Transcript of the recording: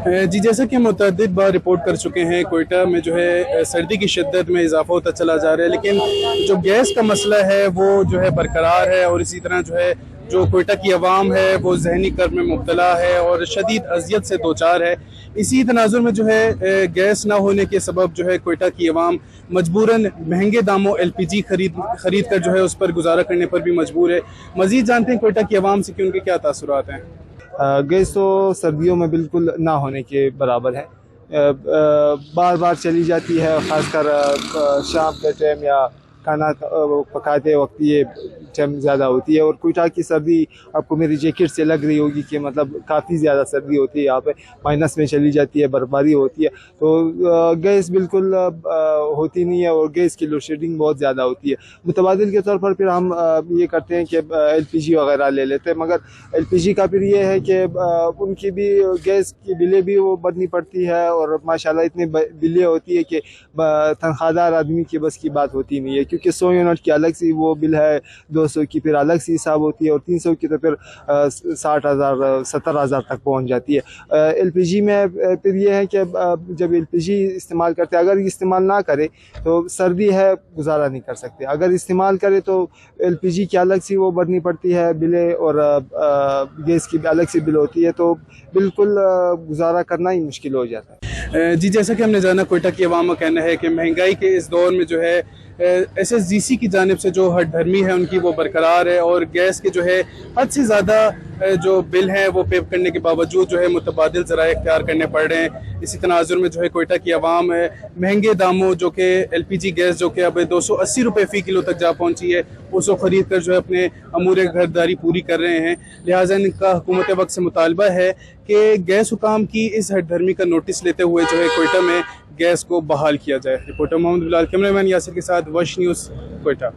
जी, जैसा कि हम मुतअद्दिद बार रिपोर्ट कर चुके हैं, कोयटा में जो है सर्दी की शिद्दत में इजाफा होता चला जा रहा है, लेकिन जो गैस का मसला है वो जो है बरकरार है। और इसी तरह जो है जो कोयटा की आवाम है वो जहनी कर्ब में मुब्तला है और शदीद अजियत से दो चार है। इसी तनाजुर में जो है गैस ना होने के सबब जो है कोयटा की आवाम मजबूरन महंगे दामों LPG खरीद कर जो है उस पर गुजारा करने पर भी मजबूर है। मजीद जानते हैं कोयटा की आवाम से कि उनके क्या तासुरात हैं। गैस तो सर्दियों में बिल्कुल ना होने के बराबर है। बार बार चली जाती है, ख़ासकर शाम के टाइम या खाना पकाते वक्त ये टाइम ज़्यादा होती है। और कोयटा की सर्दी आपको मेरी जैकेट से लग रही होगी कि मतलब काफ़ी ज़्यादा सर्दी होती है यहाँ पे, माइनस में चली जाती है, बर्फबारी होती है। तो गैस बिल्कुल होती नहीं है और गैस की लोड शेडिंग बहुत ज़्यादा होती है। मुतबादिल के तौर पर फिर हम ये करते हैं कि LPG वगैरह ले लेते हैं, मगर LPG का फिर ये है कि उनकी भी गैस की बिलें भी वो भरनी पड़ती है और माशाल्लाह इतनी बिलें होती है कि तनख्वाहदार आदमी की बस की बात होती नहीं है, क्योंकि 100 यूनिट की अलग सी वो बिल है, 200 की फिर अलग सी हिसाब होती है और 300 की तो फिर 60,000 70,000 तक पहुंच जाती है। LPG में फिर ये है कि जब LPG इस्तेमाल करते हैं, अगर इस्तेमाल ना करें तो सर्दी है गुजारा नहीं कर सकते, अगर इस्तेमाल करें तो LPG की अलग सी वो भरनी पड़ती है बिलें और गैस की अलग सी बिल होती है, तो बिल्कुल गुजारा करना ही मुश्किल हो जाता है। जी, जैसा कि हमने जाना, कोयटा की आवाम का कहना है कि महंगाई के इस दौर में जो है SSGC की जानिब से जो हद धर्मी है उनकी वो बरकरार है और गैस के जो है हद से ज़्यादा जो बिल हैं वो पे करने के बावजूद जो है मुतबादिल ज़राए इख्तियार करने पड़ रहे हैं। इसी तनाजुर में जो है कोयटा की आवाम महंगे दामों जो कि LPG गैस जो कि अब 280 रुपये फ़ी किलो तक जा पहुंची है, उसको ख़रीद कर जो है अपने अमूर घरदारी पूरी कर रहे हैं। लिहाजा इनका हुकूमत वक्त से मुतालबा है कि गैस हुकाम की इस हद धर्मी का नोटिस लेते हुए जो है कोयटा में गैस को बहाल किया जाए। रिपोर्टर मोहम्मद बिलाल, कैमरामैन यासिर के साथ वश न्यूज़, कोयटा।